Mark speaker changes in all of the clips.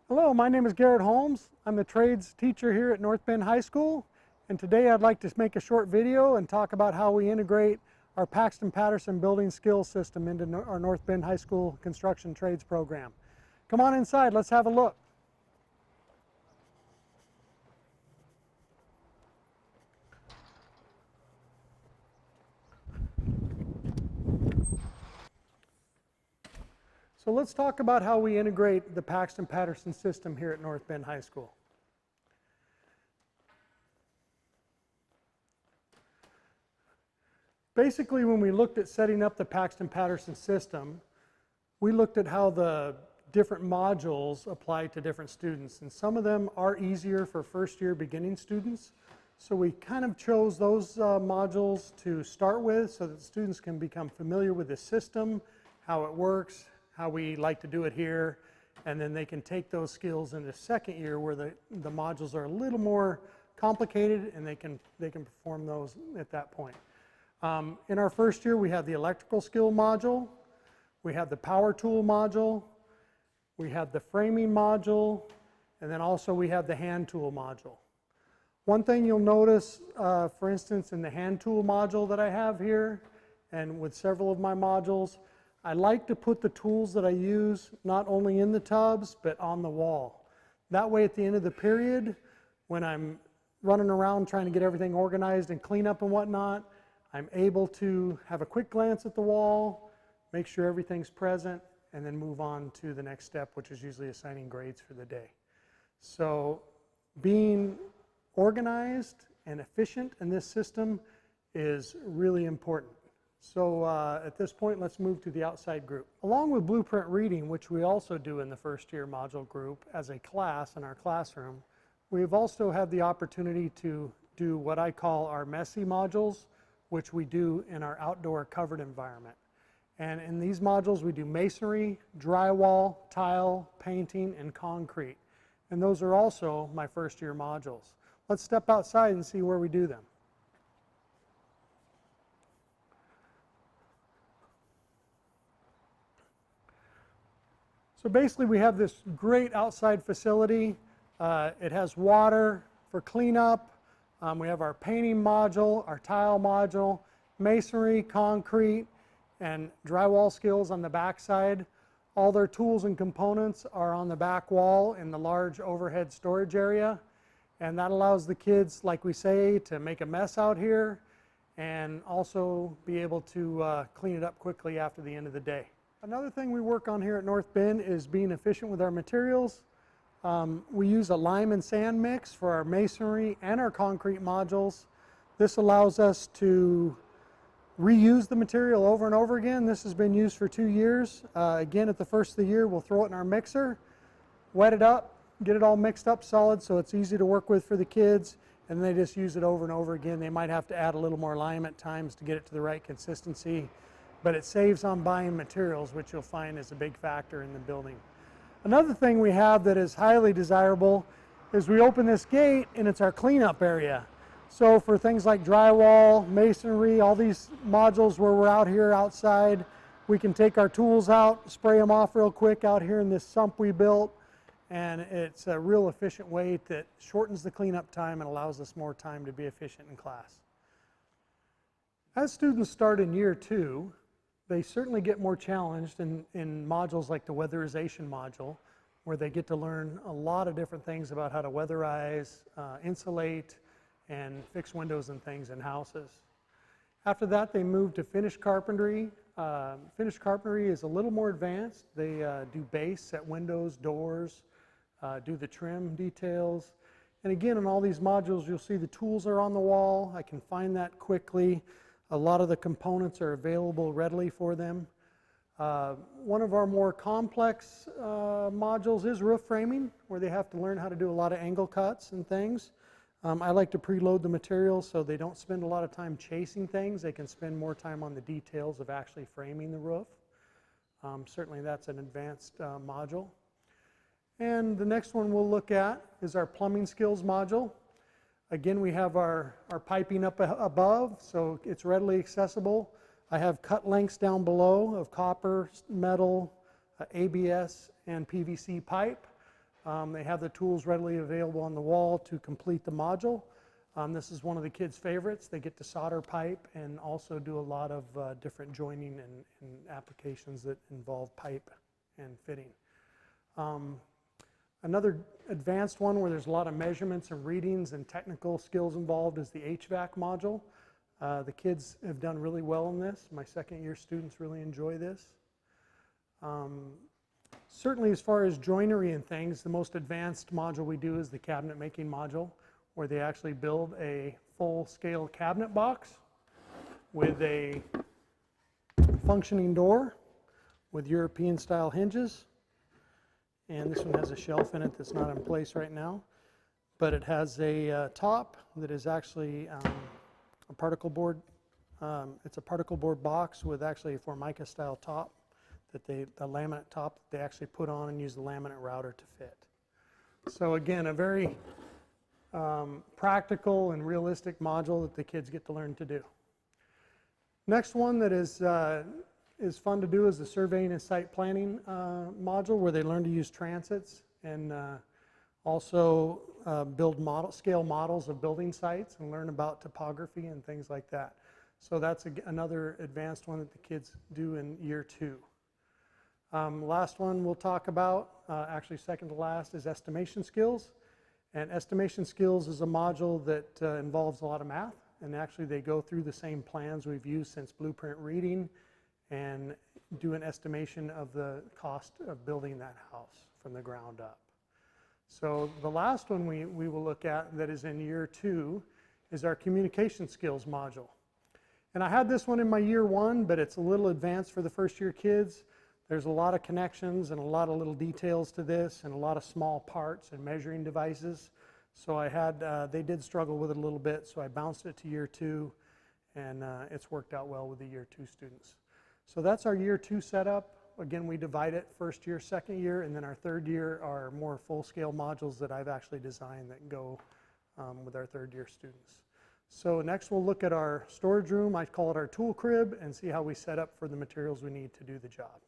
Speaker 1: Hello, my name is Garrett Holmes. I'm the trades teacher here at North Bend High School, and today I'd like to make a short video and talk about how we integrate our Paxton Patterson building skills system into our North Bend High School construction trades program. Come on inside, let's have a look. So let's talk about how we integrate the Paxton Patterson system here at North Bend High School. Basically, when we looked at setting up the Paxton Patterson system, we looked at how the different modules apply to different students, and some of them are easier for first year beginning students. So we kind of chose those modules to start with so that students can become familiar with the system, how it works, how we like to do it here, and then they can take those skills into second year where the modules are a little more complicated and they can perform those at that point. In our first year, we have the electrical skill module, we have the power tool module, we have the framing module, and then also we have the hand tool module. One thing you'll notice, for instance, in the hand tool module that I have here, and with several of my modules, I like to put the tools that I use not only in the tubs, but on the wall. That way at the end of the period, when I'm running around trying to get everything organized and clean up and whatnot, I'm able to have a quick glance at the wall, make sure everything's present, and then move on to the next step, which is usually assigning grades for the day. So being organized and efficient in this system is really important. So at this point, let's move to the outside group. Along with blueprint reading, which we also do in the first year module group as a class in our classroom, we've also had the opportunity to do what I call our messy modules, which we do in our outdoor covered environment. And in these modules, we do masonry, drywall, tile, painting, and concrete. And those are also my first year modules. Let's step outside and see where we do them. So basically, we have this great outside facility. It has water for cleanup. We have our painting module, our tile module, masonry, concrete, and drywall skills on the back side. All their tools and components are on the back wall in the large overhead storage area. And that allows the kids, like we say, to make a mess out here and also be able to clean it up quickly after the end of the day. Another thing we work on here at North Bend is being efficient with our materials. We use a lime and sand mix for our masonry and our concrete modules. This allows us to reuse the material over and over again. This has been used for 2 years. Again, at the first of the year, we'll throw it in our mixer, wet it up, get it all mixed up solid so it's easy to work with for the kids, and they just use it over and over again. They might have to add a little more lime at times to get it to the right consistency, but it saves on buying materials, which you'll find is a big factor in the building. Another thing we have that is highly desirable is we open this gate and it's our cleanup area. So for things like drywall, masonry, all these modules where we're out here outside, we can take our tools out, spray them off real quick out here in this sump we built, and it's a real efficient way that shortens the cleanup time and allows us more time to be efficient in class. As students start in year 2, they certainly get more challenged in modules like the weatherization module, where they get to learn a lot of different things about how to weatherize, insulate, and fix windows and things in houses. After that, they move to finished carpentry. Finished carpentry is a little more advanced. They do base, set windows, doors, do the trim details. And again, in all these modules, you'll see the tools are on the wall. I can find that quickly. A lot of the components are available readily for them. One of our more complex modules is roof framing, where they have to learn how to do a lot of angle cuts and things. I like to preload the materials so they don't spend a lot of time chasing things. They can spend more time on the details of actually framing the roof. Certainly that's an advanced module. And the next one we'll look at is our plumbing skills module. Again, we have our piping up above, so it's readily accessible. I have cut lengths down below of copper, metal, ABS, and PVC pipe. They have the tools readily available on the wall to complete the module. This is one of the kids' favorites. They get to solder pipe and also do a lot of different joining and applications that involve pipe and fitting. Another advanced one where there's a lot of measurements and readings and technical skills involved is the HVAC module. The kids have done really well in this. My second-year students really enjoy this. Certainly as far as joinery and things, the most advanced module we do is the cabinet making module, where they actually build a full-scale cabinet box with a functioning door with European-style hinges. And this one has a shelf in it that's not in place right now. But it has a top that is actually a particle board. It's a particle board box with actually a Formica-style top, a laminate top that they actually put on and use the laminate router to fit. So again, a very practical and realistic module that the kids get to learn to do. Next one that is fun to do is the surveying and site planning module, where they learn to use transits and also build scale models of building sites and learn about topography and things like that. So that's another advanced one that the kids do in year 2. Last one we'll talk about, actually second to last, is estimation skills. And estimation skills is a module that involves a lot of math, and actually they go through the same plans we've used since blueprint reading and do an estimation of the cost of building that house from the ground up. So the last one we will look at that is in year 2 is our communication skills module. And I had this one in my year 1, but it's a little advanced for the first year kids. There's a lot of connections and a lot of little details to this and a lot of small parts and measuring devices. So they did struggle with it a little bit, so I bounced it to year 2, and it's worked out well with the year 2 students. So that's our year 2 setup. Again, we divide it first year, second year, and then our third year are more full-scale modules that I've actually designed that go with our third year students. So next we'll look at our storage room. I call it our tool crib, and see how we set up for the materials we need to do the job.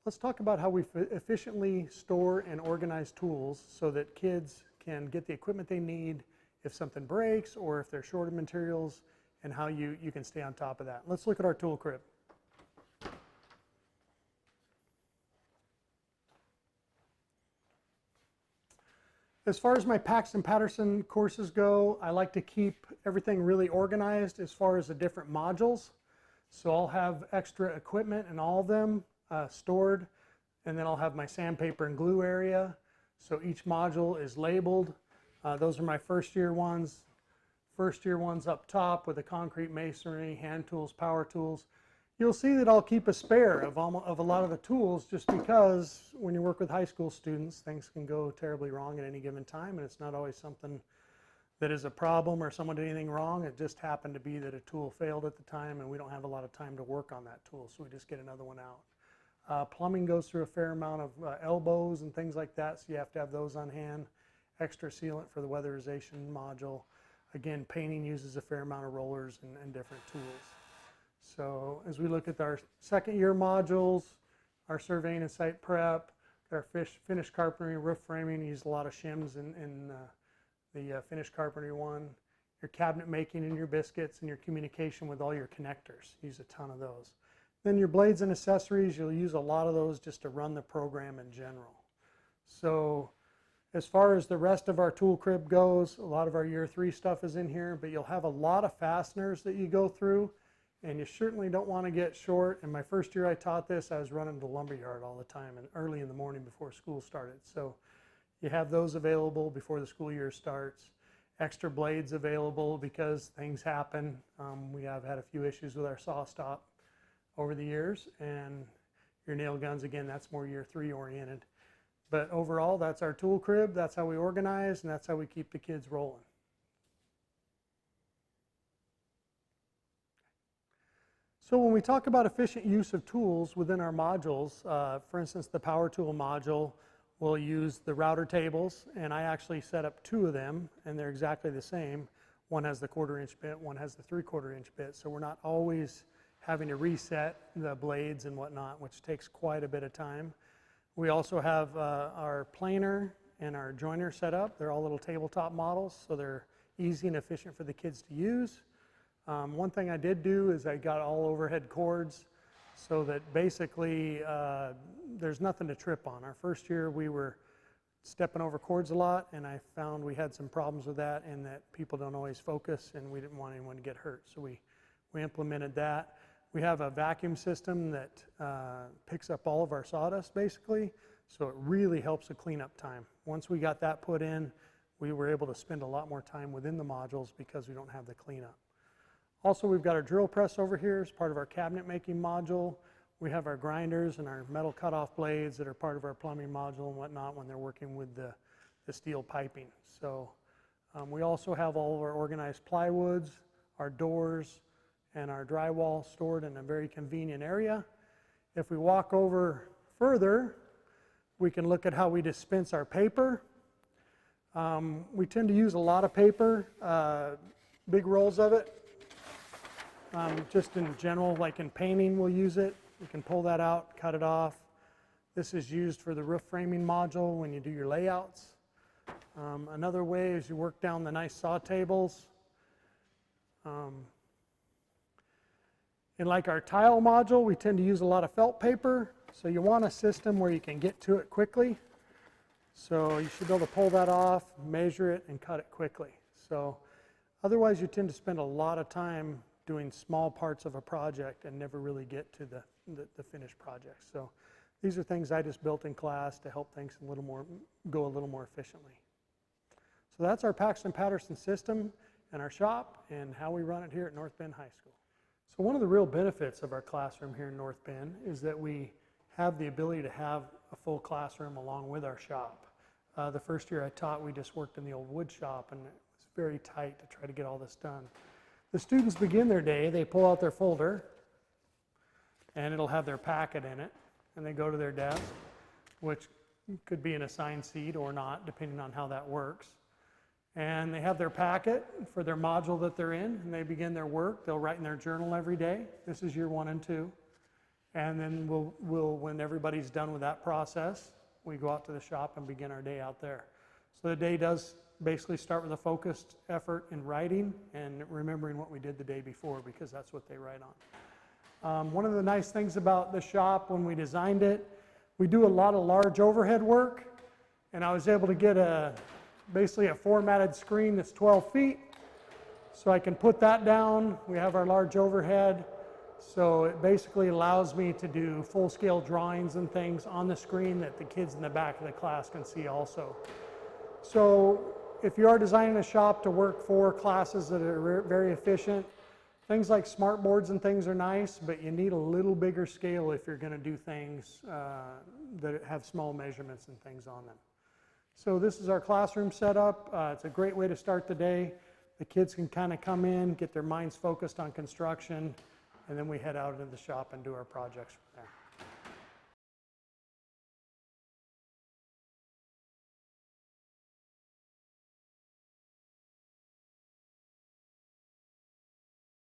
Speaker 1: Let's talk about how we efficiently store and organize tools so that kids can get the equipment they need if something breaks or if they're short of materials, and how you can stay on top of that. Let's look at our tool crib. As far as my Paxton Patterson courses go, I like to keep everything really organized as far as the different modules. So I'll have extra equipment in all of them stored, and then I'll have my sandpaper and glue area. So each module is labeled. Those are my first year ones. First year ones up top with the concrete masonry, hand tools, power tools. You'll see that I'll keep a spare of a lot of the tools, just because when you work with high school students, things can go terribly wrong at any given time, and it's not always something that is a problem or someone did anything wrong. It just happened to be that a tool failed at the time and we don't have a lot of time to work on that tool, so we just get another one out. Plumbing goes through a fair amount of elbows and things like that, so you have to have those on hand. Extra sealant for the weatherization module. Again, painting uses a fair amount of rollers and different tools. So as we look at our second year modules, our surveying and site prep, our finished carpentry, roof framing, use a lot of shims in the finished carpentry one. Your cabinet making and your biscuits and your communication with all your connectors, use a ton of those. Then your blades and accessories, you'll use a lot of those just to run the program in general. So as far as the rest of our tool crib goes, a lot of our year 3 stuff is in here, but you'll have a lot of fasteners that you go through, and you certainly don't want to get short. In my first year I taught this, I was running to the lumberyard all the time and early in the morning before school started. So you have those available before the school year starts. Extra blades available because things happen. We have had a few issues with our saw stop over the years, and your nail guns, again, that's more year 3 oriented. But overall, that's our tool crib, that's how we organize, and that's how we keep the kids rolling. So when we talk about efficient use of tools within our modules, for instance, the power tool module will use the router tables, and I actually set up 2 of them, and they're exactly the same. One has the 1/4 inch bit, one has the 3/4 inch bit, so we're not always having to reset the blades and whatnot, which takes quite a bit of time. We also have our planer and our joiner set up. They're all little tabletop models, so they're easy and efficient for the kids to use. One thing I did do is I got all overhead cords so that basically there's nothing to trip on. Our first year we were stepping over cords a lot, and I found we had some problems with that, and that people don't always focus, and we didn't want anyone to get hurt. So we implemented that. We have a vacuum system that picks up all of our sawdust basically, so it really helps the cleanup time. Once we got that put in, we were able to spend a lot more time within the modules because we don't have the cleanup. Also, we've got our drill press over here as part of our cabinet making module. We have our grinders and our metal cutoff blades that are part of our plumbing module and whatnot when they're working with the steel piping. So we also have all of our organized plywoods, our doors, and our drywall stored in a very convenient area. If we walk over further, we can look at how we dispense our paper. We tend to use a lot of paper, big rolls of it. Just in general, like in painting, we'll use it. You can pull that out, cut it off. This is used for the roof framing module when you do your layouts. Another way is you work down the nice saw tables. In like our tile module, we tend to use a lot of felt paper. So you want a system where you can get to it quickly. So you should be able to pull that off, measure it, and cut it quickly. So otherwise you tend to spend a lot of time doing small parts of a project and never really get to the finished project. So these are things I just built in class to help things go a little more efficiently. So that's our Paxton Patterson system and our shop and how we run it here at North Bend High School. So one of the real benefits of our classroom here in North Bend is that we have the ability to have a full classroom along with our shop. The first year I taught, we just worked in the old wood shop, and it was very tight to try to get all this done. The students begin their day, they pull out their folder, and it'll have their packet in it, and they go to their desk, which could be an assigned seat or not, depending on how that works. And they have their packet for their module that they're in, and they begin their work. They'll write in their journal every day. This is year 1 and 2. And then when everybody's done with that process, we go out to the shop and begin our day out there. So the day does basically start with a focused effort in writing and remembering what we did the day before, because that's what they write on. One of the nice things about the shop when we designed it, we do a lot of large overhead work, and I was able to get basically a formatted screen that's 12 feet, so I can put that down. We have our large overhead, so it basically allows me to do full-scale drawings and things on the screen that the kids in the back of the class can see also. So if you are designing a shop to work for classes that are very efficient, things like smart boards and things are nice, but you need a little bigger scale if you're going to do things that have small measurements and things on them. So this is our classroom setup. It's a great way to start the day. The kids can kind of come in, get their minds focused on construction, and then we head out into the shop and do our projects from there.